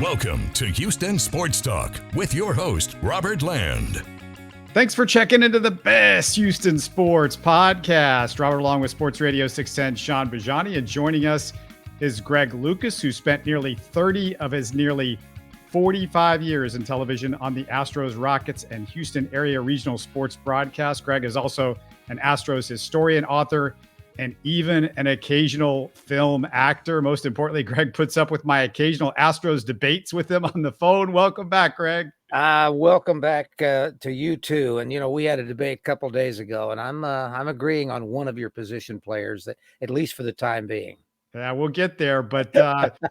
Welcome to Houston Sports Talk with your host, Robert Land. Thanks for checking into the best Houston sports podcast. Robert along with Sports Radio 610, Shaun Bijani, and joining us is Greg Lucas, who spent nearly 30 of his nearly 45 years in television on the Astros, Rockets, and Houston area regional sports broadcast. Greg is also an Astros historian, author, and even an occasional film actor. Most importantly, Greg puts up with my occasional Astros debates with him on the phone. Welcome back, Greg. Welcome back to you too. And we had a debate a couple days ago, and I'm agreeing on one of your position players, that at least for the time being. Yeah, we'll get there, but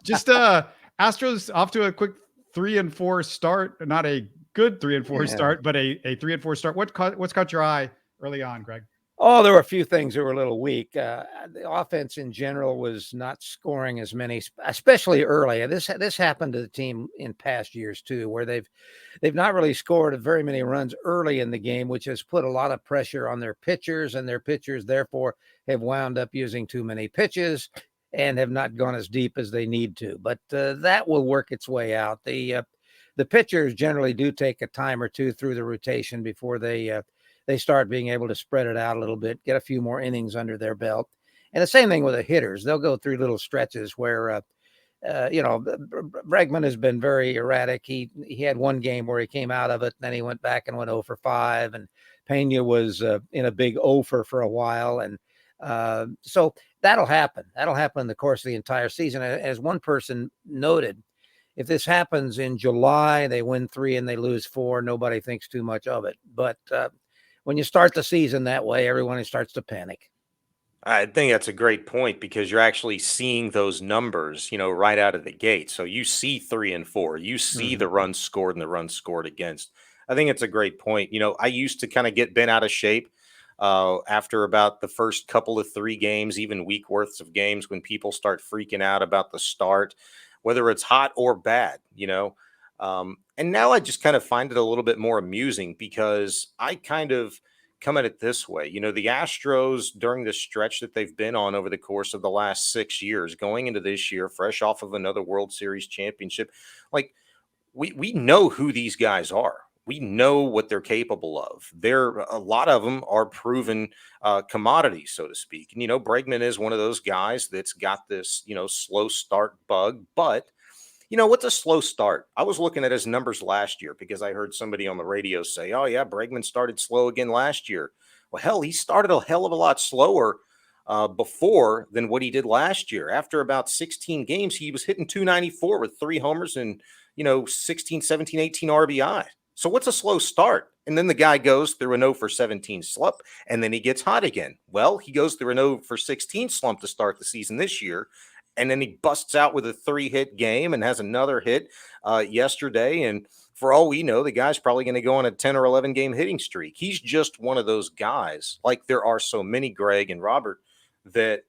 just Astros off to a quick 3-4 start. Not a good 3-4 start, but a 3-4 start. What's caught your eye early on, Greg? Oh, there were a few things that were a little weak. The offense in general was not scoring as many, especially early. This happened to the team in past years too, where they've not really scored very many runs early in the game, which has put a lot of pressure on their pitchers, and their pitchers therefore have wound up using too many pitches and have not gone as deep as they need to. But that will work its way out. The pitchers generally do take a time or two through the rotation before they start being able to spread it out a little bit, get a few more innings under their belt. And the same thing with the hitters. They'll go through little stretches where, Bregman has been very erratic. He had one game where he came out of it, and then he went back and went 0 for 5. And Pena was in a big 0 for a while. And so that'll happen. That'll happen in the course of the entire season. As one person noted, if this happens in July, they win 3 and they lose 4, nobody thinks too much of it. But when you start the season that way, everyone starts to panic. I think that's a great point, because you're actually seeing those numbers, right out of the gate. So you see 3 and 4, you see the runs scored and the runs scored against. I think it's a great point. I used to kind of get bent out of shape after about the first couple of 3 games, even week worths of games, when people start freaking out about the start, whether it's hot or bad, and now I just kind of find it a little bit more amusing, because I kind of come at it this way. The Astros, during the stretch that they've been on over the course of the last 6 years, going into this year, fresh off of another World Series championship, like we know who these guys are. We know what they're capable of. A lot of them are proven commodities, so to speak. And, Bregman is one of those guys that's got this, slow start bug. But, what's a slow start? I was looking at his numbers last year, because I heard somebody on the radio say, oh, yeah, Bregman started slow again last year. Well, hell, he started a hell of a lot slower before than what he did last year. After about 16 games, he was hitting 294 with 3 homers and, 16, 17, 18 RBI. So what's a slow start? And then the guy goes through an 0 for 17 slump, and then he gets hot again. Well, he goes through an 0 for 16 slump to start the season this year, and then he busts out with a 3-hit game and has another hit yesterday. And for all we know, the guy's probably going to go on a 10 or 11 game hitting streak. He's just one of those guys, like there are so many, Greg and Robert, that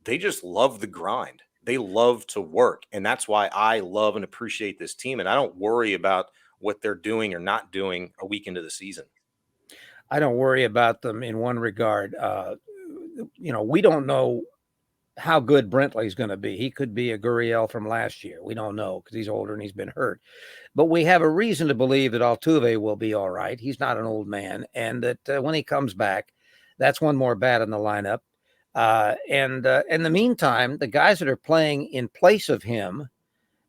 they just love the grind. They love to work. And that's why I love and appreciate this team. And I don't worry about what they're doing or not doing a week into the season. I don't worry about them in one regard. We don't know how good Brentley's going to be. He could be a Gurriel from last year. We don't know, because he's older and he's been hurt. But we have a reason to believe that Altuve will be all right. He's not an old man. And that when he comes back, that's one more bat in the lineup. And in the meantime, the guys that are playing in place of him,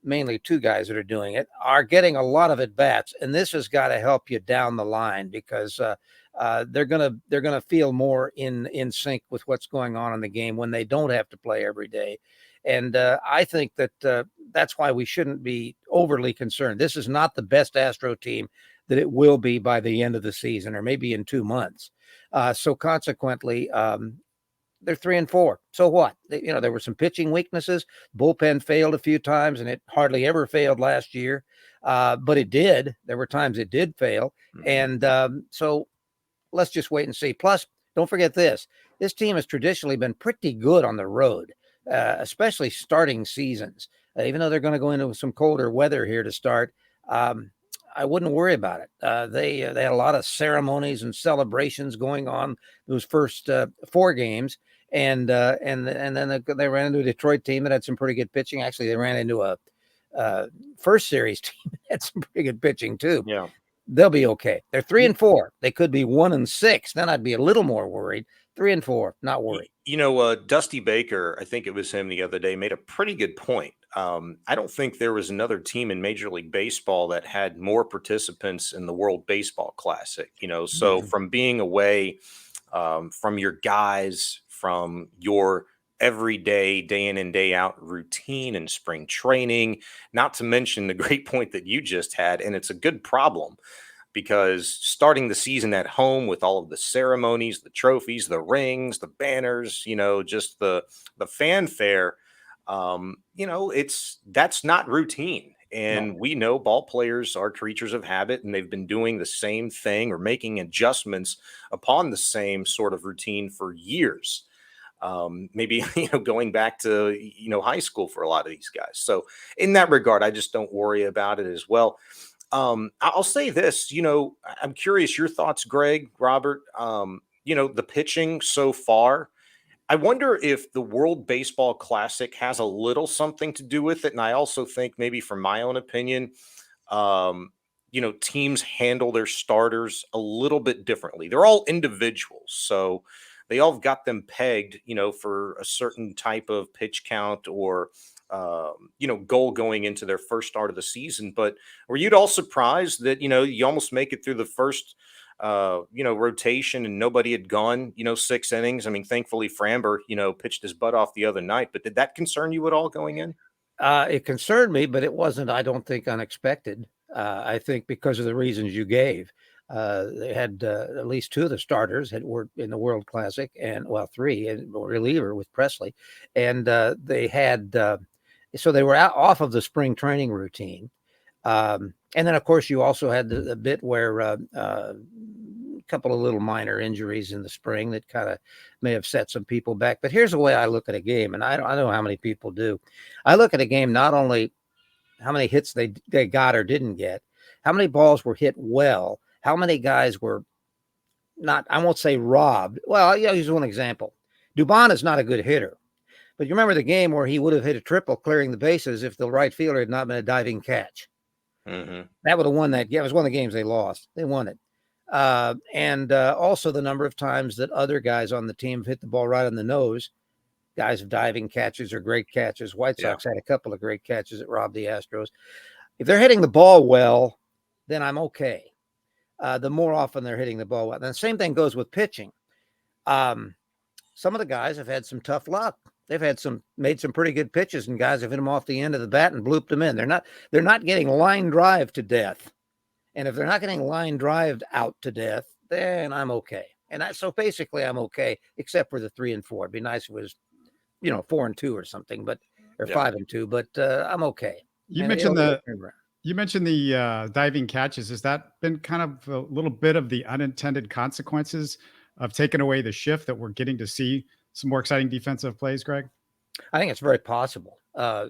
mainly 2 guys that are doing it, are getting a lot of at-bats. And this has got to help you down the line, because they're gonna feel more in sync with what's going on in the game when they don't have to play every day. And I think that that's why we shouldn't be overly concerned. This is not the best Astro team that it will be by the end of the season, or maybe in 2 months. So consequently, they're 3-4. So what? There were some pitching weaknesses. Bullpen failed a few times, and it hardly ever failed last year. But it did. There were times it did fail. And so let's just wait and see. Plus, don't forget this. This team has traditionally been pretty good on the road, especially starting seasons. Even though they're going to go into some colder weather here to start, I wouldn't worry about it. They had a lot of ceremonies and celebrations going on those first 4 games. And then they ran into a Detroit team that had some pretty good pitching. Actually, they ran into first series team had some pretty good pitching too. Yeah. They'll be okay. They're 3-4. They could be 1-6. Then I'd be a little more worried. 3-4, not worried. Dusty Baker, I think it was him the other day, made a pretty good point. I don't think there was another team in Major League Baseball that had more participants in the World Baseball Classic. So from being away from your guys, from your everyday, day in and day out routine and spring training, not to mention the great point that you just had, and it's a good problem. Because starting the season at home with all of the ceremonies, the trophies, the rings, the banners, just the fanfare, that's not routine. And we know ball players are creatures of habit, and they've been doing the same thing or making adjustments upon the same sort of routine for years. Maybe, going back to, high school for a lot of these guys. So in that regard, I just don't worry about it as well. I'll say this, I'm curious your thoughts, Greg, Robert, the pitching so far. I wonder if the World Baseball Classic has a little something to do with it. And I also think maybe from my own opinion, teams handle their starters a little bit differently. They're all individuals. So they all got them pegged, for a certain type of pitch count or goal going into their first start of the season. But were you all surprised that, you almost make it through the first, rotation and nobody had gone, 6 innings? I mean, thankfully Framber, pitched his butt off the other night, but did that concern you at all going in? It concerned me, but it wasn't, I don't think, unexpected. I think because of the reasons you gave. They had at least 2 of the starters were in the World Classic, and 3 and reliever with Presley, and they had so they were off of the spring training routine, and then of course you also had the bit where a couple of little minor injuries in the spring that kind of may have set some people back. But here's the way I look at a game, and I don't know how many people do. I look at a game not only how many hits they got or didn't get, how many balls were hit well. How many guys were not, I won't say robbed. Well, here's one example. Dubon is not a good hitter. But you remember the game where he would have hit a triple clearing the bases if the right fielder had not been a diving catch. Mm-hmm. That would have won that game. It was one of the games they lost. They won it. And also the number of times that other guys on the team have hit the ball right on the nose. Guys of diving catches or great catches. White Sox had a couple of great catches that robbed the Astros. If they're hitting the ball well, then I'm okay. The more often they're hitting the ball well. And the same thing goes with pitching. Some of the guys have had some tough luck. They've made some pretty good pitches, and guys have hit them off the end of the bat and blooped them in. They're not getting line drive to death. And if they're not getting line drived out to death, then I'm okay. And so basically I'm okay, except for the 3-4. It'd be nice if it was, 4-2 or something, or 5-2, but I'm okay. You mentioned the diving catches. Has that been kind of a little bit of the unintended consequences of taking away the shift that we're getting to see some more exciting defensive plays, Greg? I think it's very possible. A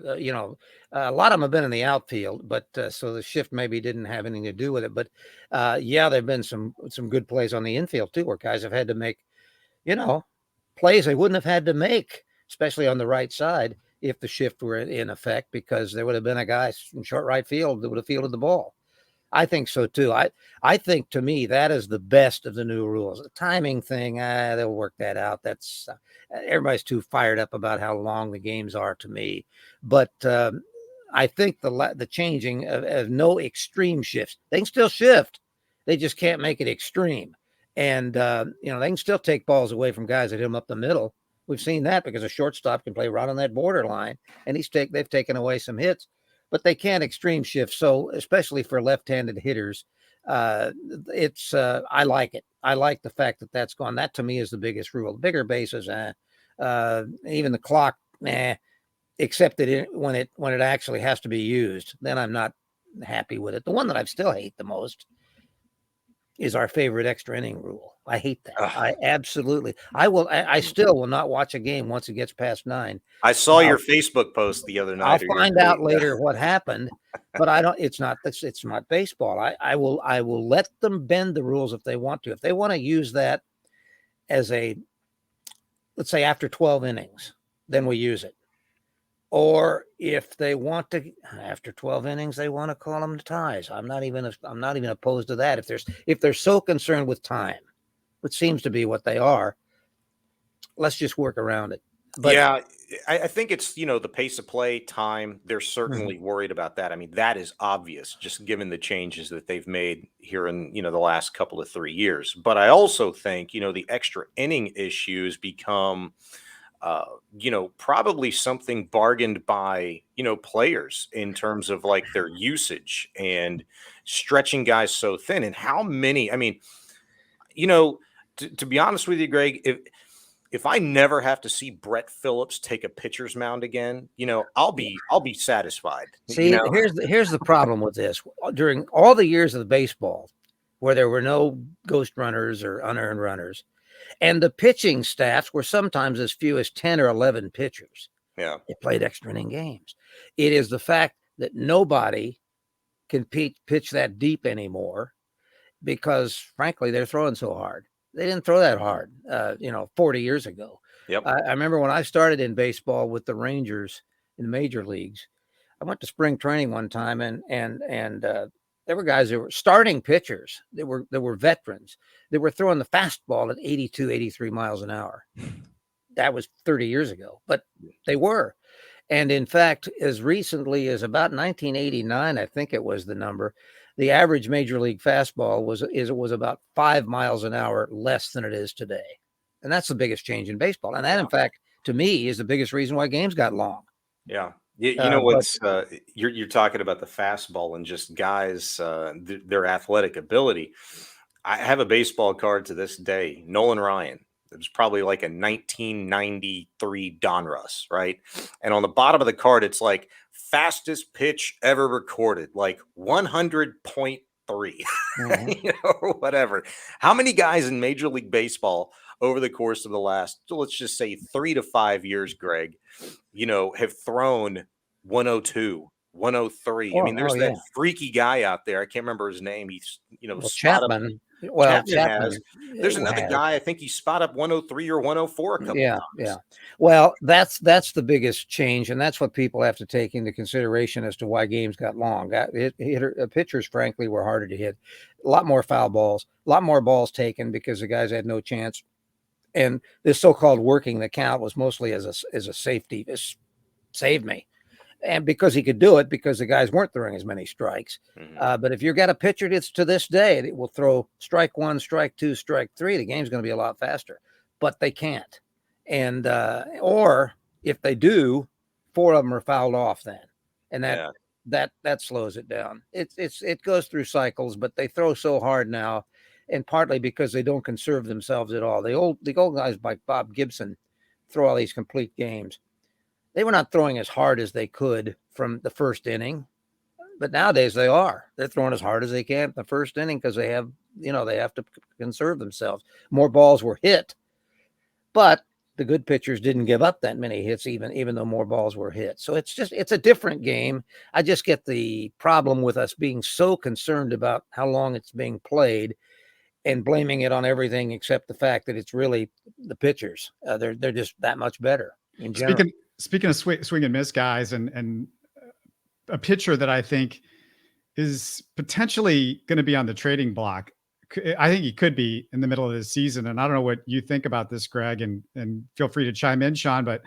lot of them have been in the outfield, but so the shift maybe didn't have anything to do with it. But there've been some good plays on the infield too, where guys have had to make, plays they wouldn't have had to make, especially on the right side, if the shift were in effect, because there would have been a guy in short right field that would have fielded the ball. I think so too. I think, to me, that is the best of the new rules. The timing thing, they'll work that out. That's everybody's too fired up about how long the games are, to me. But I think the changing of no extreme shifts. They can still shift. They just can't make it extreme. And they can still take balls away from guys that hit them up the middle. We've seen that because a shortstop can play right on that borderline, and they've taken away some hits. But they can't extreme shift. So especially for left-handed hitters, I like it. I like the fact that that's gone. That to me is the biggest rule. The bigger bases, even the clock, except that when it actually has to be used, then I'm not happy with it. The one that I still hate the most is our favorite extra inning rule. I hate that. I absolutely. I still will not watch a game once it gets past 9. I saw your Facebook post the other night. I'll find out later what happened, but I don't. It's not baseball. I will let them bend the rules if they want to. If they want to use that as let's say after 12 innings, then we use it. or if they want to, after 12 innings, they want to call them ties. I'm not even opposed to that. If they're so concerned with time, which seems to be what they are, let's just work around it. But yeah, I think it's, the pace of play, time. They're certainly worried about that. I mean, that is obvious, just given the changes that they've made here in, the last couple of 3 years. But I also think, the extra inning issues become, probably something bargained by, players in terms of like their usage and stretching guys so thin. And how many, I mean, to be honest with you, Greg, if I never have to see Brett Phillips take a pitcher's mound again, I'll be satisfied. see, here's the problem with this. During all the years of the baseball, where there were no ghost runners or unearned runners, and the pitching staffs were sometimes as few as 10 or 11 pitchers. Yeah. They played extra inning games. It is the fact that nobody can pitch that deep anymore because, frankly, they're throwing so hard. They didn't throw that hard, 40 years ago. Yep. I remember when I started in baseball with the Rangers in the major leagues, I went to spring training one time and there were guys that were starting pitchers. They were veterans. They were throwing the fastball at 82, 83 miles an hour. That was 30 years ago, but they were. And in fact, as recently as about 1989, I think it was the number, the average major league fastball was about 5 miles an hour less than it is today. And that's the biggest change in baseball. And that, in fact, to me, is the biggest reason why games got long. Yeah. You know what's you're talking about the fastball and just guys, their athletic ability. I have a baseball card to this day, Nolan Ryan. It was probably like a 1993 Donruss, right? And on the bottom of the card, it's like fastest pitch ever recorded, like 100.3, or whatever. How many guys in Major League Baseball over the course of the last, let's just say 3 to 5 years, Greg, have thrown 102, 103. I mean, there's that freaky guy out there. I can't remember his name. He's, Chapman. Chapman. There's another guy. I think he spot up 103 or 104 a couple times. Yeah. Well, that's the biggest change, and that's what people have to take into consideration as to why games got long. Pitchers, frankly, were harder to hit. A lot more foul balls, a lot more balls taken because the guys had no chance. And this so-called working the count was mostly as a safety. This saved me. And because he could do it, because the guys weren't throwing as many strikes. But if you've got a pitcher that's to this day, it will throw strike one, strike two, strike three, the game's going to be a lot faster. But they can't. And or if they do, 4 of them are fouled off then. And that slows it down. It goes through cycles, but they throw so hard now, and partly because they don't conserve themselves at all. The old guys like Bob Gibson throw all these complete games. They were not throwing as hard as they could from the first inning, but nowadays they are. They're throwing as hard as they can in the first inning because they have to conserve themselves. More balls were hit, but the good pitchers didn't give up that many hits, even though more balls were hit. So it's a different game. I just get the problem with us being so concerned about how long it's being played and blaming it on everything except the fact that it's really the pitchers. They're just that much better in general. Speaking of swing and miss guys, and a pitcher that I think is potentially going to be on the trading block. I think he could be in the middle of the season. And I don't know what you think about this, Greg, and feel free to chime in, Sean. But,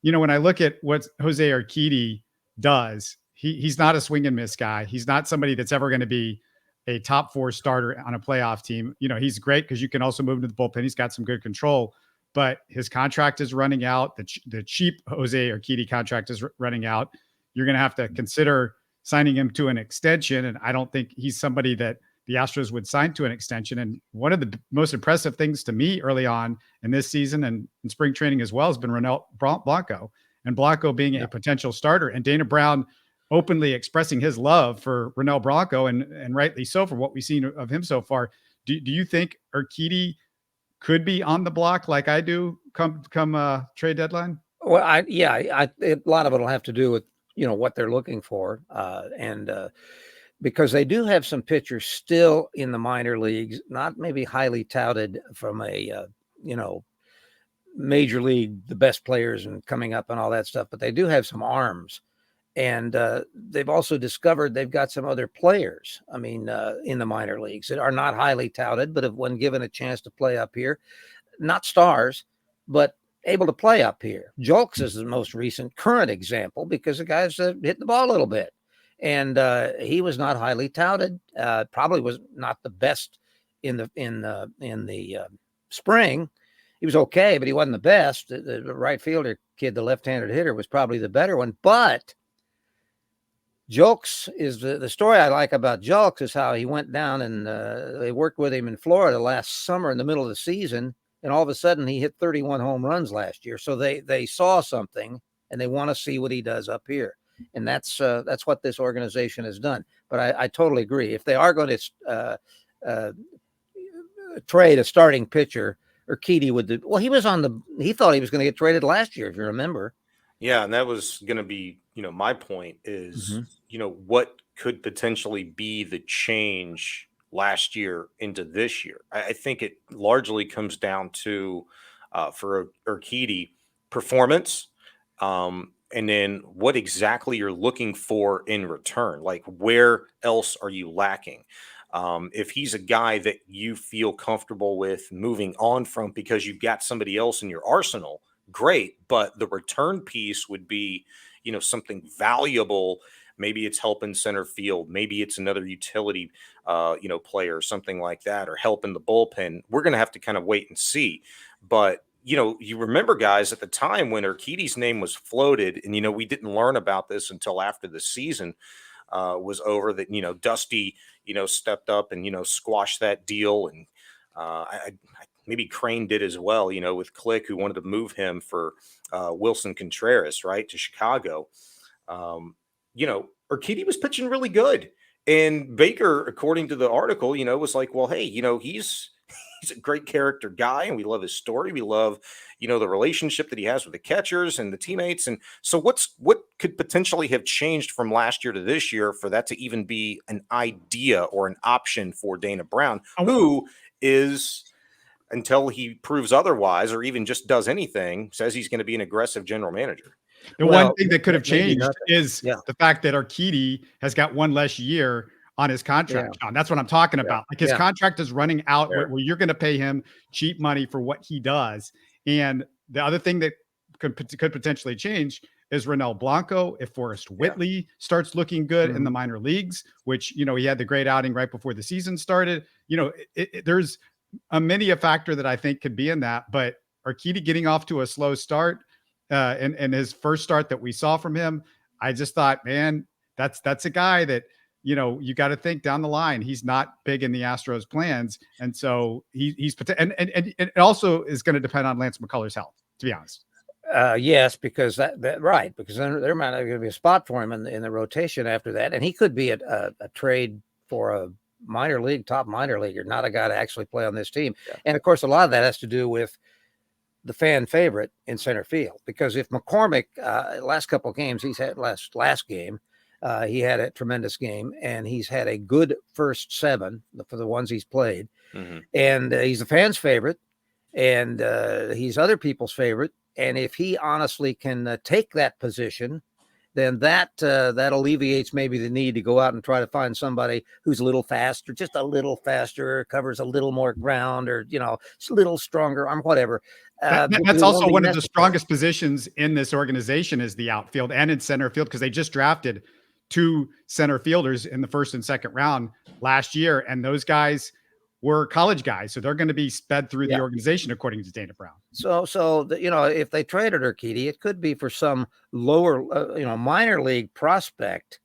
when I look at what Jose Urquidy does, he's not a swing and miss guy. He's not somebody that's ever going to be a top 4 starter on a playoff team. He's great because you can also move him to the bullpen. He's got some good control. But his contract is running out. The cheap Jose Urquidy contract is running out. You're going to have to consider signing him to an extension. And I don't think he's somebody that the Astros would sign to an extension. And one of the most impressive things to me early on in this season and in spring training as well has been Ronel Blanco, and Blanco being a potential starter, and Dana Brown openly expressing his love for Ronel Blanco, and rightly so for what we've seen of him so far. Do you think Urquidy could be on the block like I do come trade deadline? Well, a lot of it will have to do with, what they're looking for. And because they do have some pitchers still in the minor leagues, not maybe highly touted from a, major league, the best players and coming up and all that stuff, but they do have some arms. And they've also discovered they've got some other players, in the minor leagues that are not highly touted, but when given a chance to play up here, not stars, but able to play up here. Julks is the most recent current example because the guy's hitting the ball a little bit. And he was not highly touted, probably was not the best in the spring. He was okay, but he wasn't the best. The right fielder kid, the left-handed hitter, was probably the better one. But Julks is the story I like about Julks is how he went down and they worked with him in Florida last summer in the middle of the season. And all of a sudden he hit 31 home runs last year. So they saw something and they want to see what he does up here. And that's what this organization has done. But I totally agree. If they are going to trade a starting pitcher, Urquidy he thought he was going to get traded last year, if you remember. Yeah, and that was going to be, my point is, what could potentially be the change last year into this year. I think it largely comes down to, for Urquidy, performance, and then what exactly you're looking for in return. Like, where else are you lacking? If he's a guy that you feel comfortable with moving on from because you've got somebody else in your arsenal, great. But the return piece would be, something valuable. Maybe it's help in center field. Maybe it's another utility, player, something like that, or help in the bullpen. We're going to have to kind of wait and see. But, you remember, guys, at the time when Urquidy's name was floated, and, we didn't learn about this until after the season was over, that, Dusty, stepped up and, squashed that deal. And maybe Crane did as well, with Click, who wanted to move him for Wilson Contreras, right, to Chicago. Urquidy was pitching really good. And Baker, according to the article, was like, well, hey, he's a great character guy and we love his story. We love, the relationship that he has with the catchers and the teammates. And so what could potentially have changed from last year to this year for that to even be an idea or an option for Dana Brown, who is, until he proves otherwise or even just does anything, says he's going to be an aggressive general manager. The one thing that could have changed is the fact that Urquidy has got one less year on his contract. John. That's what I'm talking about. Like his contract is running out where you're going to pay him cheap money for what he does. And the other thing that could potentially change is Ronel Blanco. If Forrest Whitley starts looking good in the minor leagues, which, he had the great outing right before the season started, there's many a factor that I think could be in that. But Urquidy getting off to a slow start, and his first start that we saw from him, I just thought, man, that's a guy that, you got to think down the line. He's not big in the Astros plans. And so he's and it also is going to depend on Lance McCullers' health, to be honest. Yes, because because there might not be a spot for him in the rotation after that. And he could be a trade for a top minor leaguer, not a guy to actually play on this team. Yeah. And of course, a lot of that has to do with the fan favorite in center field, because if McCormick, last couple of games he's had last game, he had a tremendous game and he's had a good first 7 for the ones he's played. And he's the fans' favorite and he's other people's favorite. And if he honestly can take that position, then that alleviates maybe the need to go out and try to find somebody who's a little faster, just a little faster, covers a little more ground, or a little stronger arm, whatever. That's also one of the strongest positions in this organization is the outfield and in center field, because they just drafted 2 center fielders in the first and second round last year, and those guys were college guys, so they're going to be sped through the organization according to Dana Brown. So if they traded Urquidy, it could be for some lower, minor league prospect,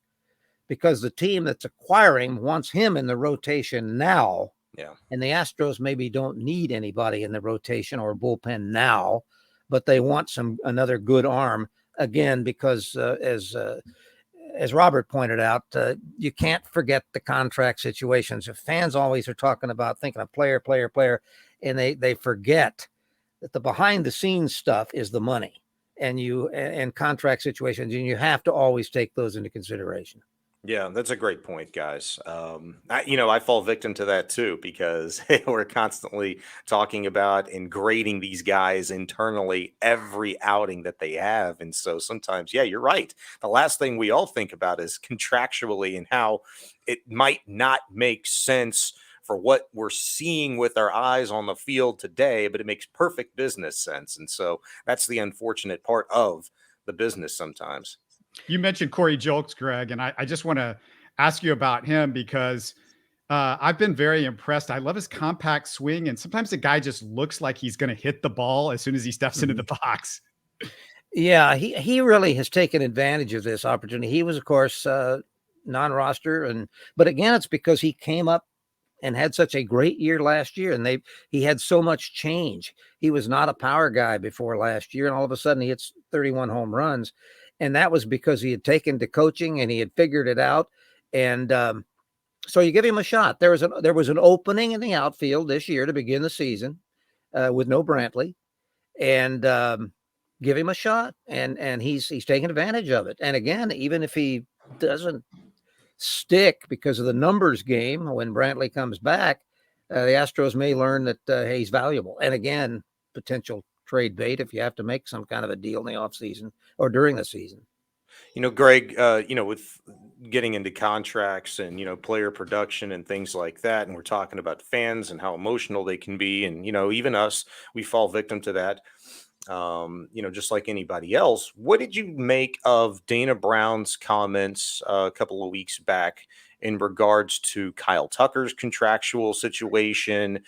because the team that's acquiring wants him in the rotation now. Yeah, and the Astros maybe don't need anybody in the rotation or bullpen now, but they want another good arm again, because as Robert pointed out, you can't forget the contract situations. If fans always are talking about thinking of player, and they forget that the behind the scenes stuff is the money and contract situations, and you have to always take those into consideration. Yeah, that's a great point, guys. I fall victim to that too because we're constantly talking about and grading these guys internally every outing that they have. And so sometimes, yeah, you're right. The last thing we all think about is contractually and how it might not make sense for what we're seeing with our eyes on the field today, but it makes perfect business sense. And so that's the unfortunate part of the business sometimes. You mentioned Corey Julks, Greg, and I just want to ask you about him because I've been very impressed. I love his compact swing, and sometimes the guy just looks like he's going to hit the ball as soon as he steps into the box. Yeah, he really has taken advantage of this opportunity. He was, of course, non-roster, but again, it's because he came up and had such a great year last year, and he had so much change. He was not a power guy before last year, and all of a sudden he hits 31 home runs, and that was because he had taken to coaching and he had figured it out. And so you give him a shot. There was an opening in the outfield this year to begin the season with no Brantley, and give him a shot, and he's taking advantage of it. And again, even if he doesn't stick because of the numbers game when Brantley comes back, the Astros may learn that hey, he's valuable. And again, potential trade bait if you have to make some kind of a deal in the offseason or during the season. Greg, with getting into contracts and, player production and things like that, and we're talking about fans and how emotional they can be. And, even us, we fall victim to that, just like anybody else. What did you make of Dana Brown's comments a couple of weeks back in regards to Kyle Tucker's contractual situation?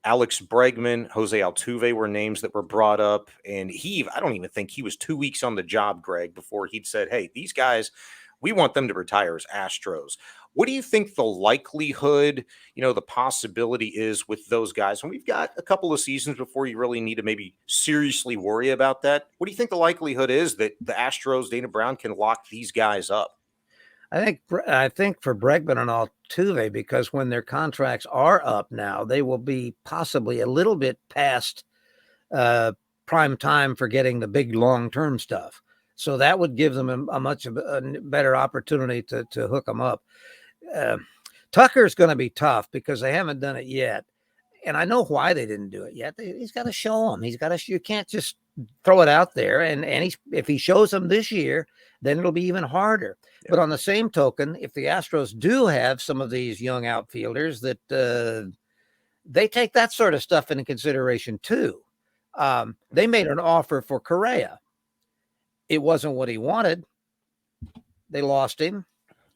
Alex Bregman, Jose Altuve were names that were brought up. And I don't even think he was 2 weeks on the job, Greg, before he'd said, hey, these guys, we want them to retire as Astros. What do you think the likelihood, the possibility is with those guys? And we've got a couple of seasons before you really need to maybe seriously worry about that. What do you think the likelihood is that the Astros, Dana Brown, can lock these guys up? I think for Bregman and Altuve, because when their contracts are up now, they will be possibly a little bit past prime time for getting the big long-term stuff. So that would give them a much better opportunity to hook them up. Tucker's going to be tough because they haven't done it yet. And I know why they didn't do it yet. He's got to show them. You can't just throw it out there. And if he shows them this year, then it'll be even harder. Yeah. But on the same token, if the Astros do have some of these young outfielders that they take that sort of stuff into consideration too. They made an offer for Correa. It wasn't what he wanted. They lost him.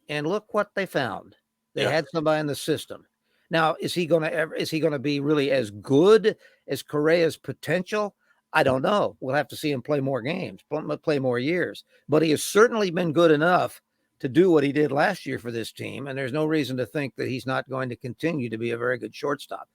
And look what they found. They had somebody in the system. Now, is he going to be really as good as Correa's potential? I don't know. We'll have to see him play more games, play more years. But he has certainly been good enough to do what he did last year for this team. And there's no reason to think that he's not going to continue to be a very good shortstop.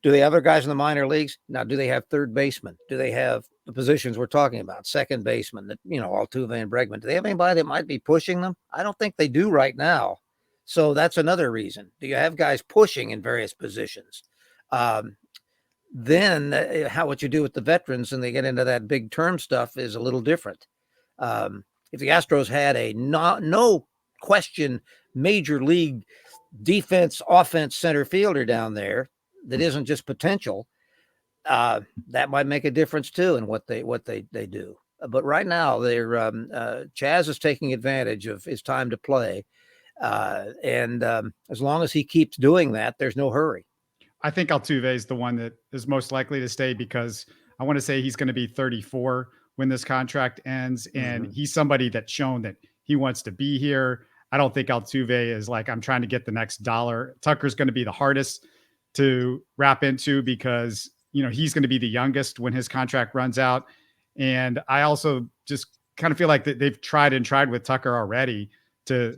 Do they have other guys in the minor leagues? Now, do they have third baseman? Do they have the positions we're talking about, second baseman, Altuve and Bregman? Do they have anybody that might be pushing them? I don't think they do right now. So that's another reason. Do you have guys pushing in various positions? Then what you do with the veterans and they get into that big term stuff is a little different. If the Astros had a no question major league defense, offense, center fielder down there that isn't just potential, that might make a difference too in what they do. But right now, Chaz is taking advantage of his time to play, and as long as he keeps doing that, there's no hurry. I think Altuve is the one that is most likely to stay because I want to say he's going to be 34 when this contract ends, and he's somebody that's shown that he wants to be here. I don't think Altuve is like, I'm trying to get the next dollar. Tucker's going to be the hardest to wrap into because, he's going to be the youngest when his contract runs out. And I also just kind of feel like that they've tried with Tucker already to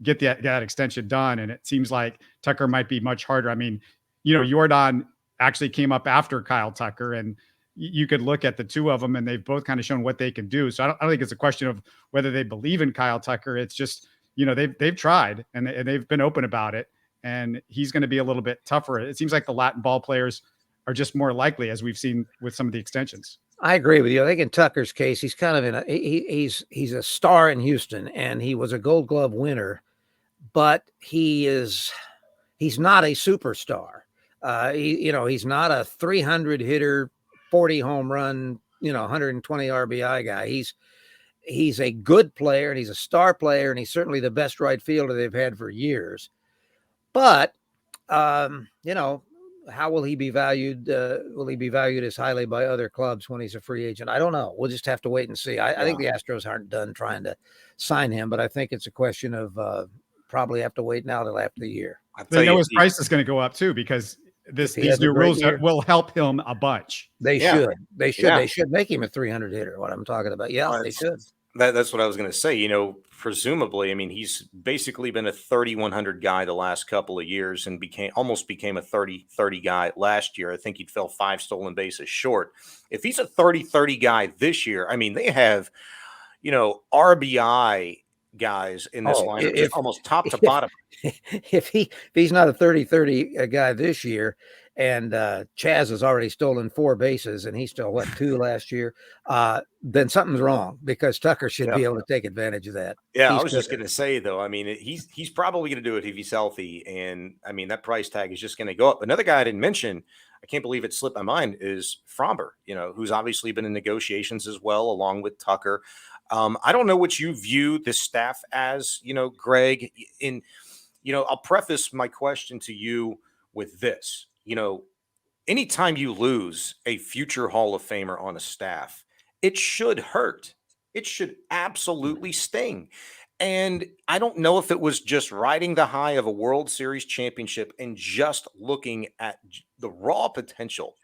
get that extension done. And it seems like Tucker might be much harder. I mean, Yordan actually came up after Kyle Tucker, and you could look at the two of them and they've both kind of shown what they can do. So I don't think it's a question of whether they believe in Kyle Tucker. It's just, they've tried and they've been open about it, and he's going to be a little bit tougher. It seems like the Latin ball players are just more likely, as we've seen with some of the extensions. I agree with you. I think in Tucker's case, he's kind of he's a star in Houston, and he was a Gold Glove winner, but he's not a superstar. He's not a 300 hitter, 40 home run, 120 RBI guy. He's a good player, and he's a star player, and he's certainly the best right fielder they've had for years. But how will he be valued? Will he be valued as highly by other clubs when he's a free agent? I don't know. We'll just have to wait and see. I think the Astros aren't done trying to sign him, but I think it's a question of probably have to wait now till after the year. They know his price is going to go up too, because these new rules will help him a bunch. They should. They should make him a 300 hitter. What I'm talking about. Yeah, they should. That's what I was going to say. Presumably, I mean, he's basically been a 3,100 guy the last couple of years and almost became a 30-30 guy last year. I think he fell 5 stolen bases short. If he's a 30-30 guy this year, I mean, they have, RBI guys in this lineup almost top to bottom. If he's not a 30-30 guy this year, and Chaz has already stolen 4 bases and he stole 2 last year, then something's wrong, because Tucker should be able to take advantage of that. Yeah, I was just going to say, though, I mean, he's probably going to do it if he's healthy, and I mean, that price tag is just going to go up. Another guy I didn't mention, I can't believe it slipped my mind, is Fromber, who's obviously been in negotiations as well, along with Tucker. I don't know what you view this staff as, Greg. I'll preface my question to you with this. Anytime you lose a future Hall of Famer on a staff, it should hurt. It should absolutely sting. And I don't know if it was just riding the high of a World Series championship and just looking at the raw potential,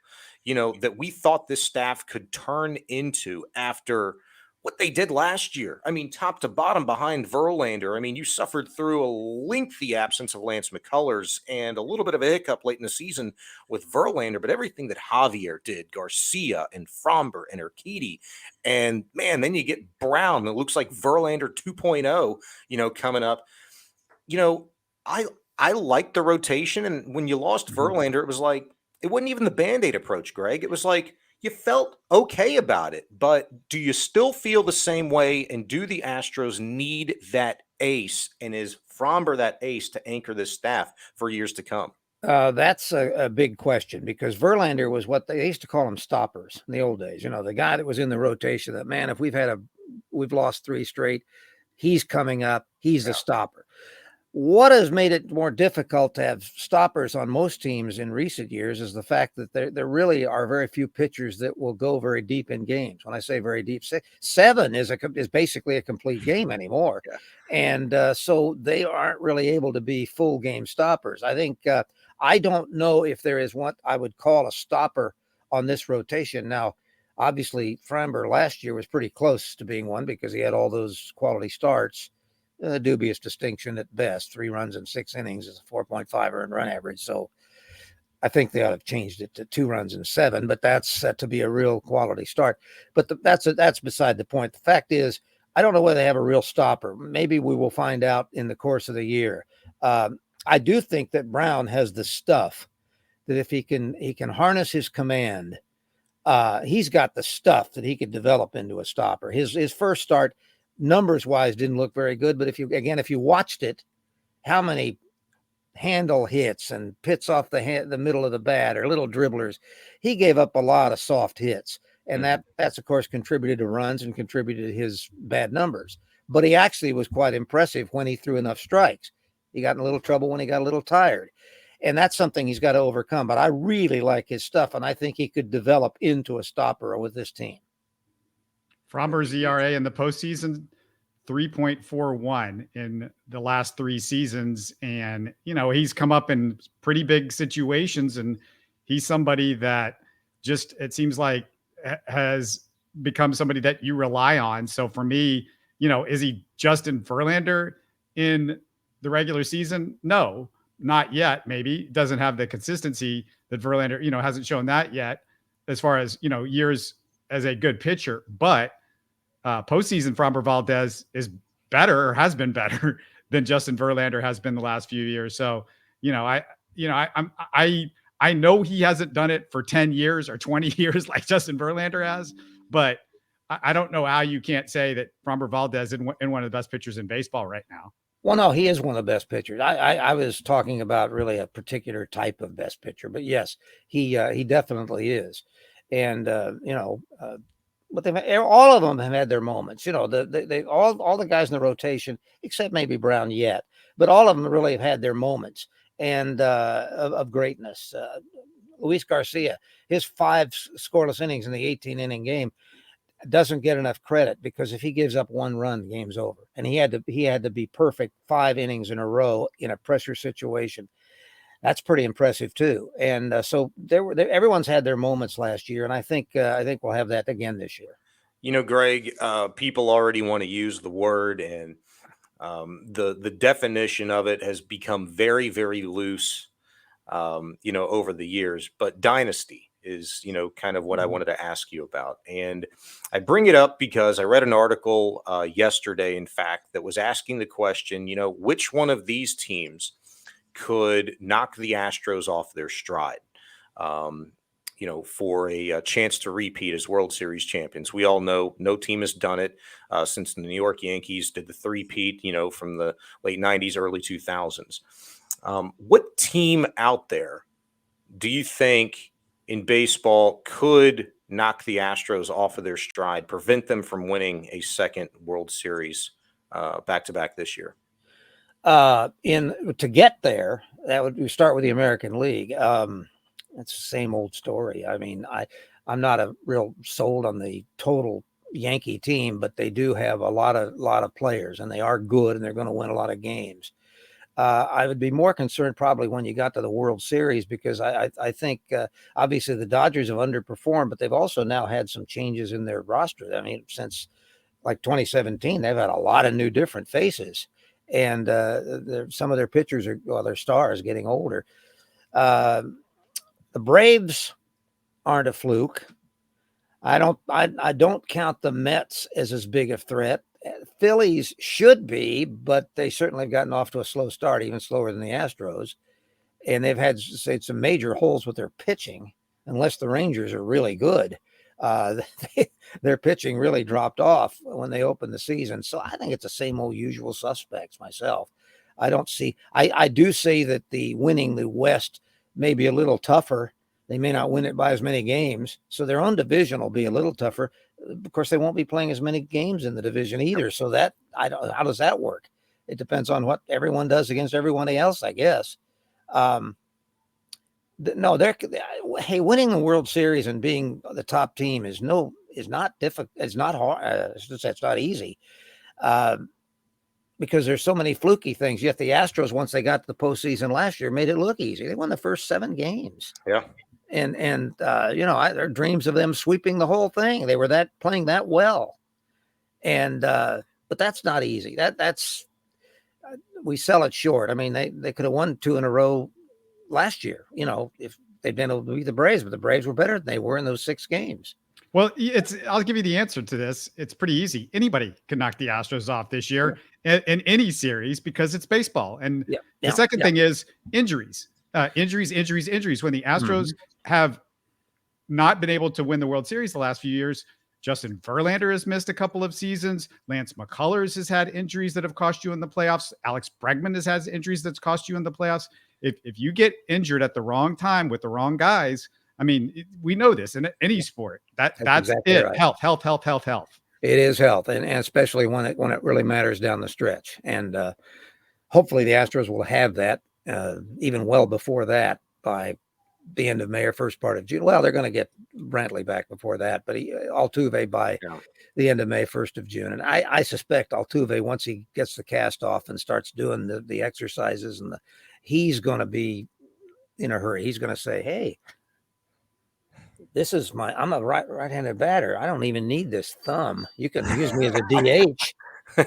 that we thought this staff could turn into after what they did last year. I mean, top to bottom behind Verlander. I mean, you suffered through a lengthy absence of Lance McCullers and a little bit of a hiccup late in the season with Verlander, but everything that Javier did, Garcia and Fromber and Urquidy, and man, then you get Brown. It looks like Verlander 2.0, coming up. I like the rotation, and when you lost Verlander, it was like, it wasn't even the Band-Aid approach, Greg. It was like, you felt okay about it, but do you still feel the same way? And do the Astros need that ace? And is Fromber that ace to anchor this staff for years to come? That's a big question, because Verlander was what they used to call him stoppers in the old days. The guy that was in the rotation that, man, if we've lost 3 straight, he's coming up. He's the stopper. What has made it more difficult to have stoppers on most teams in recent years is the fact that there really are very few pitchers that will go very deep in games. When I say very deep, 7 is basically a complete game anymore. Yeah. And so they aren't really able to be full game stoppers. I think I don't know if there is what I would call a stopper on this rotation. Now, obviously, Fromber last year was pretty close to being one because he had all those quality starts. A dubious distinction at best. 3 runs in 6 innings is a 4.5 earned run average. So I think they ought to have changed it to 2 runs in 7, but that's set to be a real quality start. But that's beside the point. The fact is, I don't know whether they have a real stopper. Maybe we will find out in the course of the year. I do think that Brown has the stuff that if he can harness his command, he's got the stuff that he could develop into a stopper. His first start, numbers wise, didn't look very good, but if you watched it, how many handle hits and pits off the middle of the bat or little dribblers, he gave up a lot of soft hits, and that's of course contributed to runs and contributed to his bad numbers. But he actually was quite impressive when he threw enough strikes. He got in a little trouble when he got a little tired, and that's something he's got to overcome. But I really like his stuff, and I think he could develop into a stopper with this team. Fromber's ERA in the postseason, 3.41 in the last 3 seasons. And, he's come up in pretty big situations, and he's somebody that just, it seems like, has become somebody that you rely on. So for me, is he Justin Verlander in the regular season? No, not yet. Maybe doesn't have the consistency that Verlander, hasn't shown that yet as far as, years as a good pitcher. But postseason Framber Valdez is better, or has been better than Justin Verlander has been the last few years. So, I I know he hasn't done it for 10 years or 20 years like Justin Verlander has, but I don't know how you can't say that Framber Valdez is one of the best pitchers in baseball right now. Well, no, he is one of the best pitchers. I was talking about really a particular type of best pitcher, but yes, he definitely is. And but all of them have had their moments. They all the guys in the rotation, except maybe Brown yet, but all of them really have had their moments and of greatness. Luis Garcia, his 5 scoreless innings in the 18-inning game doesn't get enough credit, because if he gives up 1 run, the game's over. And he had to be perfect 5 innings in a row in a pressure situation. That's pretty impressive too. And so everyone's had their moments last year, and I think we'll have that again this year. Greg, people already want to use the word, and the definition of it has become very, very loose, over the years. But dynasty is, kind of what I wanted to ask you about. And I bring it up because I read an article yesterday, in fact, that was asking the question, which one of these teams could knock the Astros off their stride, for a chance to repeat as World Series champions. We all know no team has done it since the New York Yankees did the three-peat, from the late 90s, early 2000s. What team out there do you think in baseball could knock the Astros off of their stride, prevent them from winning a second World Series back-to-back this year? To get there, we start with the American League. It's the same old story. I mean, I'm not a real sold on the total Yankee team, but they do have a lot of players, and they are good, and they're going to win a lot of games. I would be more concerned probably when you got to the World Series, because I think obviously the Dodgers have underperformed, but they've also now had some changes in their roster. I mean, since like 2017, they've had a lot of new different faces, and some of their pitchers their stars getting older. The Braves aren't a fluke. I don't count the Mets as big a threat. Phillies should be, but they certainly have gotten off to a slow start, even slower than the Astros. And they've had some major holes with their pitching, unless the Rangers are really good. Their pitching really dropped off when they opened the season. So I think it's the same old usual suspects myself. I do say that winning the West may be a little tougher. They may not win it by as many games, so their own division will be a little tougher. Of course, they won't be playing as many games in the division either. So how does that work? It depends on what everyone does against everybody else, I guess. Winning the World Series and being the top team is not difficult. It's not hard. It's not easy. Because there's so many fluky things. Yet the Astros, once they got to the postseason last year, made it look easy. They won the first 7 games. Yeah. And there are dreams of them sweeping the whole thing. They were playing that well. And but that's not easy. That's we sell it short. I mean, they could have won 2 in a row last year, if they'd been able to beat the Braves, but the Braves were better than they were in those 6 games. Well, I'll give you the answer to this. It's pretty easy. Anybody can knock the Astros off this year in any series, because it's baseball. And the second thing is injuries. Injuries. When the Astros have not been able to win the World Series the last few years, Justin Verlander has missed a couple of seasons. Lance McCullers has had injuries that have cost you in the playoffs. Alex Bregman has had injuries that's cost you in the playoffs. If you get injured at the wrong time with the wrong guys, I mean, we know this in any sport. That's exactly it. Right. Health. It is health, and especially when it really matters down the stretch. And hopefully the Astros will have that even well before that, by the end of May or first part of June. Well, they're going to get Brantley back before that, but Altuve by the end of May, 1st of June. And I suspect Altuve, once he gets the cast off and starts doing the exercises he's going to be in a hurry. He's going to say, hey, I'm a right-handed batter. I don't even need this thumb. You can use me as a DH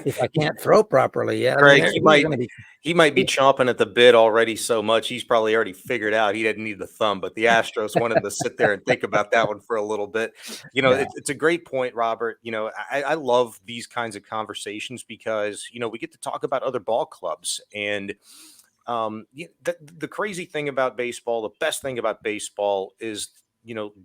if I can't throw properly. Yeah, Greg, he might be chomping at the bit already so much. He's probably already figured out he didn't need the thumb, but the Astros wanted to sit there and think about that one for a little bit. It's a great point, Robert. I love these kinds of conversations because, we get to talk about other ball clubs, and The crazy thing about baseball, the best thing about baseball is,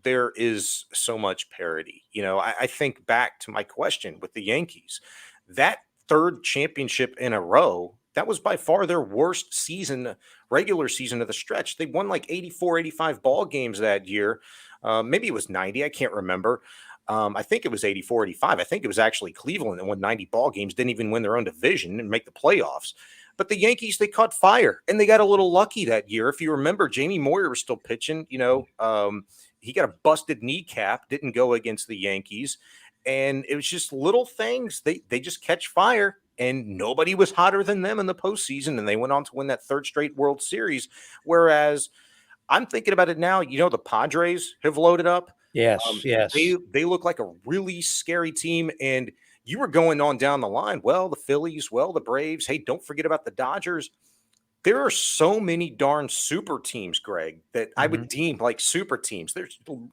there is so much parity. I think back to my question with the Yankees, that third championship in a row, that was by far their worst season, regular season of the stretch. They won like 84, 85 ball games that year. Maybe it was 90. I can't remember. I think it was 84, 85. I think it was actually Cleveland that won 90 ball games, didn't even win their own division and make the playoffs. But the Yankees, they caught fire and they got a little lucky that year. If you remember, Jamie Moyer was still pitching. He got a busted kneecap, didn't go against the Yankees. And it was just little things. They just catch fire, and nobody was hotter than them in the postseason. And they went on to win that third straight World Series. Whereas I'm thinking about it now, the Padres have loaded up. Yes, yes. They look like a really scary team. And you were going on down the line. Well, the Phillies, the Braves. Hey, don't forget about the Dodgers. There are so many darn super teams, Greg, that I would deem like super teams. They're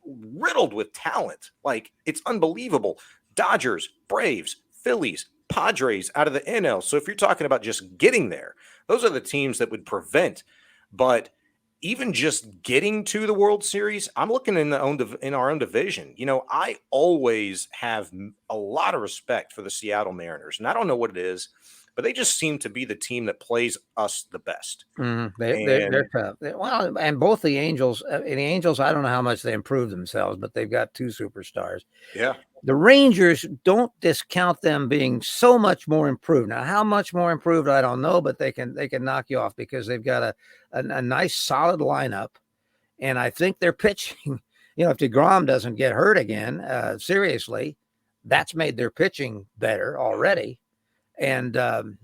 riddled with talent. Like, it's unbelievable. Dodgers, Braves, Phillies, Padres out of the NL. So if you're talking about just getting there, those are the teams that would prevent. But even just getting to the World Series, I'm looking in our own division. I always have a lot of respect for the Seattle Mariners, and I don't know what it is, but they just seem to be the team that plays us the best. They're tough. Well, and both the Angels, I don't know how much they improved themselves, but they've got two superstars. Yeah. The Rangers, don't discount them being so much more improved. Now, how much more improved, I don't know, but they can knock you off because they've got a nice solid lineup. And I think they're pitching, if DeGrom doesn't get hurt again, seriously, that's made their pitching better already. And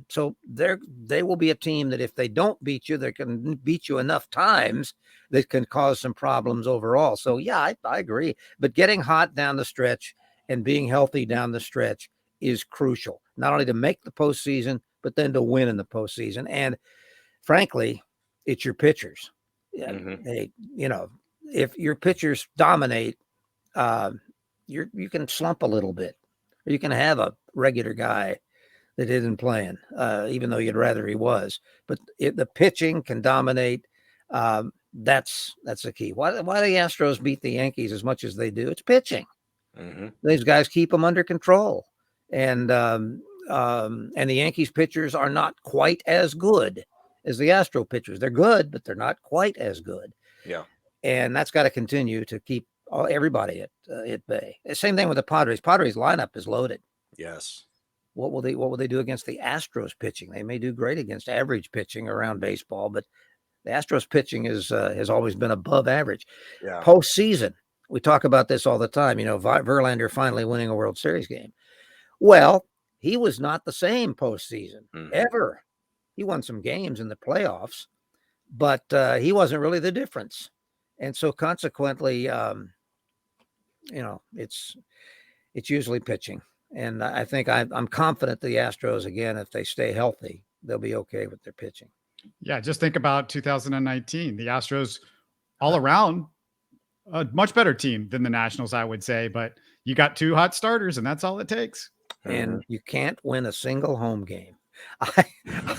so they will be a team that if they don't beat you, they can beat you enough times that can cause some problems overall. So, yeah, I agree. But getting hot down the stretch and being healthy down the stretch is crucial, not only to make the postseason, but then to win in the postseason. And frankly, it's your pitchers. They, if your pitchers dominate, you can slump a little bit, or you can have a regular guy that isn't playing, even though you'd rather he was. But if the pitching can dominate, that's the key. Why the Astros beat the Yankees as much as they do? It's pitching. These guys keep them under control, and the Yankees pitchers are not quite as good as the Astro pitchers. They're good, but they're not quite as good. Yeah, and that's got to continue to keep everybody at bay. Same thing with the Padres. Padres lineup is loaded. Yes. What will they do against the Astros pitching? They may do great against average pitching around baseball, but the Astros pitching has always been above average. Yeah. Postseason, we talk about this all the time. Verlander finally winning a World Series game. Well, he was not the same postseason ever. He won some games in the playoffs, but he wasn't really the difference. And so consequently, it's usually pitching. And I think I'm confident the Astros, again, if they stay healthy, they'll be okay with their pitching. Yeah, just think about 2019. The Astros all around a much better team than the Nationals, I would say. But you got two hot starters, and that's all it takes. And you can't win a single home game.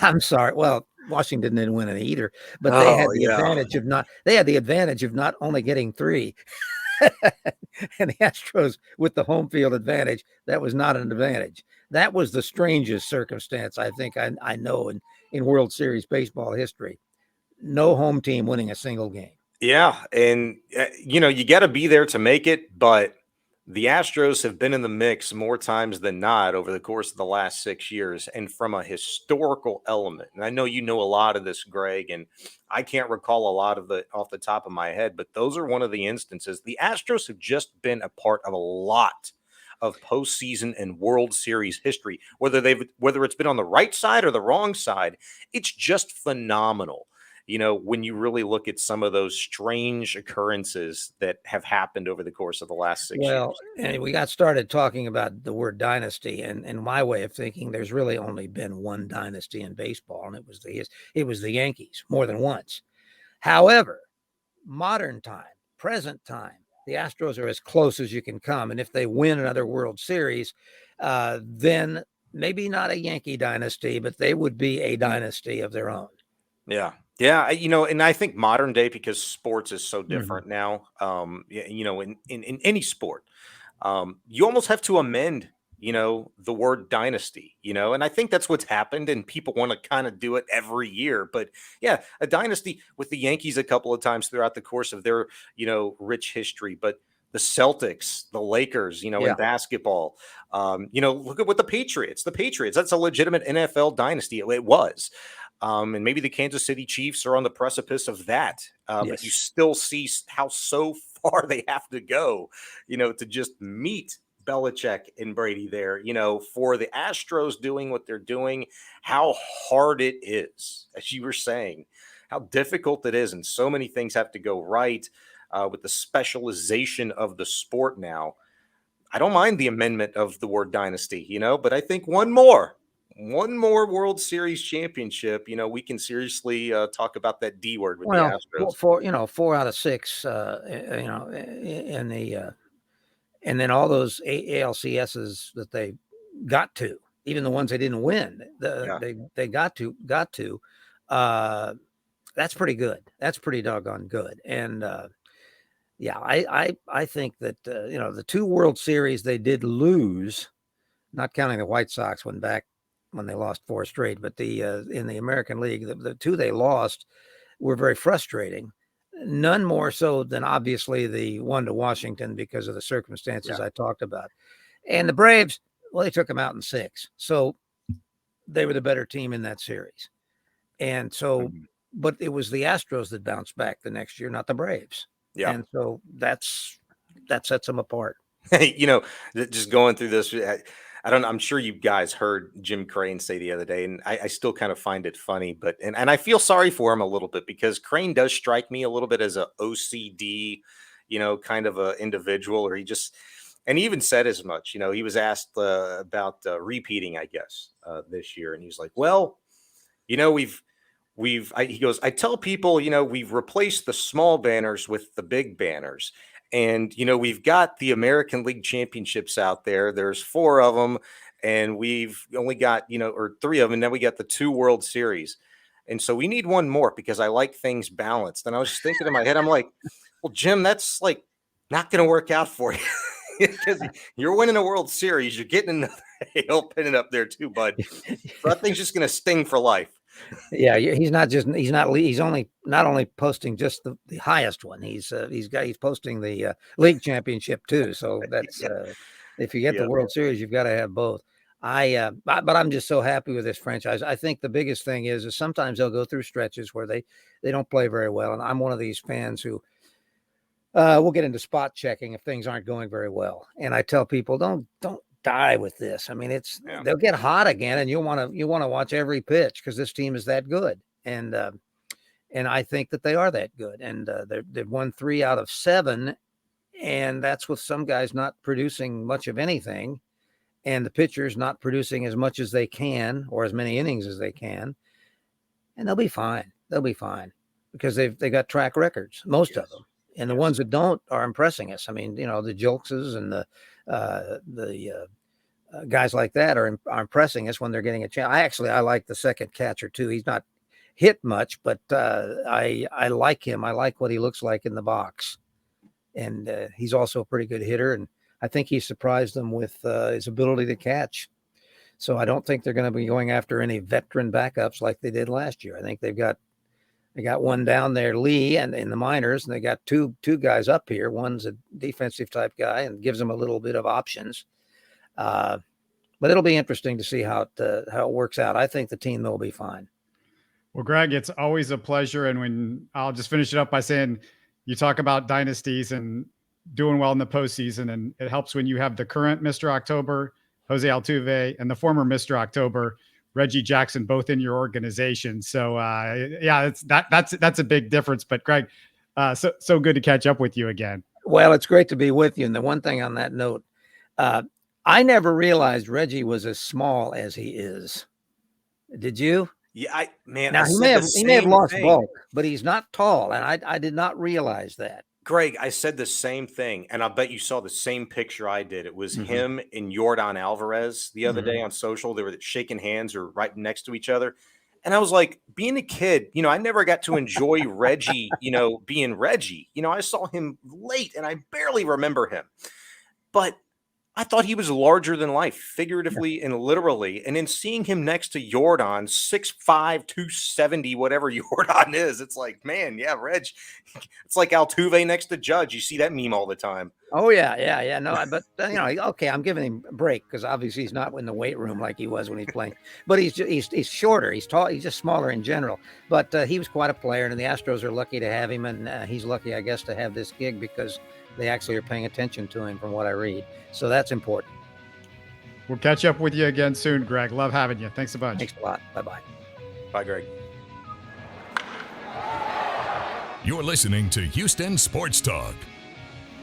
I'm sorry. Well, Washington didn't win any either, but they had the advantage of not only getting three. And the Astros with the home field advantage, that was not an advantage. That was the strangest circumstance I think I know in World Series baseball history. No home team winning a single game. Yeah, and you got to be there to make it, but the Astros have been in the mix more times than not over the course of the last 6 years, and from a historical element. And I know you know a lot of this, Greg, and I can't recall a lot of it off the top of my head, but those are one of the instances. The Astros have just been a part of a lot of postseason and World Series history, whether it's been on the right side or the wrong side. It's just phenomenal. When you really look at some of those strange occurrences that have happened over the course of the last 6 years. Well, and we got started talking about the word dynasty, and my way of thinking, there's really only been one dynasty in baseball, and it was the Yankees more than once. However, modern time, present time, the Astros are as close as you can come, and if they win another World Series, then maybe not a Yankee dynasty, but they would be a dynasty of their own. Yeah. Yeah. And I think modern day, because sports is so Mhm. different now, in any sport, you almost have to amend, the word dynasty, and I think that's what's happened. And people want to kind of do it every year. But yeah, a dynasty with the Yankees a couple of times throughout the course of their, rich history. But the Celtics, the Lakers, in Yeah. basketball, look at what the Patriots, that's a legitimate NFL dynasty. It was. And maybe the Kansas City Chiefs are on the precipice of that. But you Yes. still see how so far they have to go, to just meet Belichick and Brady there, for the Astros doing what they're doing, how hard it is, as you were saying, how difficult it is. And so many things have to go right with the specialization of the sport now. I don't mind the amendment of the word dynasty, but I think one more World Series championship, we can seriously talk about that D word with the Well, Astros. 4 out of 6, in the and then all those ALCSs that they got to, even the ones they didn't win, Yeah. they got to. Uh, that's pretty good. That's pretty doggone good. And yeah, I think that the 2 World Series they did lose, not counting the White Sox when they lost 4 straight, but in the American League, the 2 they lost were very frustrating. None more so than obviously the one to Washington because of the circumstances Yeah. I talked about. And the Braves, well, they took them out in 6. So they were the better team in that series. And so, Mhm. but it was the Astros that bounced back the next year, not the Braves. Yeah. And so that sets them apart. you know, just going through this, I don't know. I'm sure you guys heard Jim Crane say the other day, and I still kind of find it funny, but and I feel sorry for him a little bit, because Crane does strike me a little bit as a OCD, kind of a individual, or and he even said as much. He was asked about repeating, I guess, this year, and he's like, well, he goes, I tell people, we've replaced the small banners with the big banners. And, we've got the American League championships out there. There's 4 of them. And we've only got, or 3 of them. And then we got the 2 World Series. And so we need one more, because I like things balanced. And I was just thinking in my head, I'm like, well, Jim, that's like not going to work out for you. Because you're winning a World Series. You're getting another hail pennant up there too, bud. So that thing's just going to sting for life. Yeah, he's only not only posting just the highest one. He's posting the league championship too. So that's if you get the Yeah. World Series, you've got to have both. But I'm just so happy with this franchise. I think the biggest thing is sometimes they'll go through stretches where they don't play very well, and I'm one of these fans who we'll get into spot checking if things aren't going very well. And I tell people, don't die with this. I mean, they'll get hot again, and you want to watch every pitch because this team is that good. And I think that they are that good. And they've won 3 out of 7, and that's with some guys not producing much of anything, and the pitchers not producing as much as they can or as many innings as they can. And they'll be fine. They'll be fine because they got track records, most of them. And the ones that don't are impressing us. I mean, the Jolkses and the guys like that are impressing us when they're getting a chance. I like the second catcher too. He's not hit much, but I like him. I like what he looks like in the box, and he's also a pretty good hitter. And I think he surprised them with his ability to catch. So I don't think they're going to be going after any veteran backups like they did last year. I think they got one down there, Lee, and in the minors, and they got two guys up here. One's a defensive type guy and gives them a little bit of options. But it'll be interesting to see how it works out. I think the team will be fine. Well, Greg, it's always a pleasure. And when I'll just finish it up by saying, you talk about dynasties and doing well in the postseason, and it helps when you have the current Mr. October, Jose Altuve, and the former Mr. October, Reggie Jackson, both in your organization. So yeah, that's a big difference. But Greg, so good to catch up with you again. Well, it's great to be with you. And the one thing on that note, I never realized Reggie was as small as he is. Did you? Yeah, Now he may have lost bulk, but he's not tall, and I did not realize that. Greg, I said the same thing, and I bet you saw the same picture I did. It was him and Yordan Alvarez the other day on social. They were shaking hands or right next to each other. And I was like, being a kid, I never got to enjoy Reggie, being Reggie. I saw him late and I barely remember him. But I thought he was larger than life, figuratively and literally. And then seeing him next to Jordan, 6'5", 270, whatever Jordan is, it's like, man, yeah, Reg. It's like Altuve next to Judge. You see that meme all the time. Oh, yeah. No, but, okay, I'm giving him a break because obviously he's not in the weight room like he was when he's playing. But he's shorter. He's tall. He's just smaller in general. But he was quite a player, and the Astros are lucky to have him. And he's lucky, I guess, to have this gig because they actually are paying attention to him from what I read. So that's important. We'll catch up with you again soon, Greg. Love having you. Thanks a bunch. Thanks a lot. Bye-bye. Bye, Greg. You're listening to Houston Sports Talk.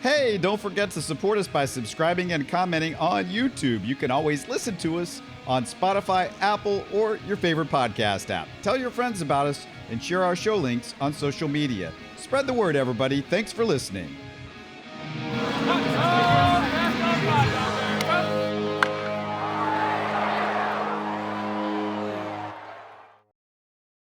Hey, don't forget to support us by subscribing and commenting on YouTube. You can always listen to us on Spotify, Apple, or your favorite podcast app. Tell your friends about us and share our show links on social media. Spread the word, everybody. Thanks for listening.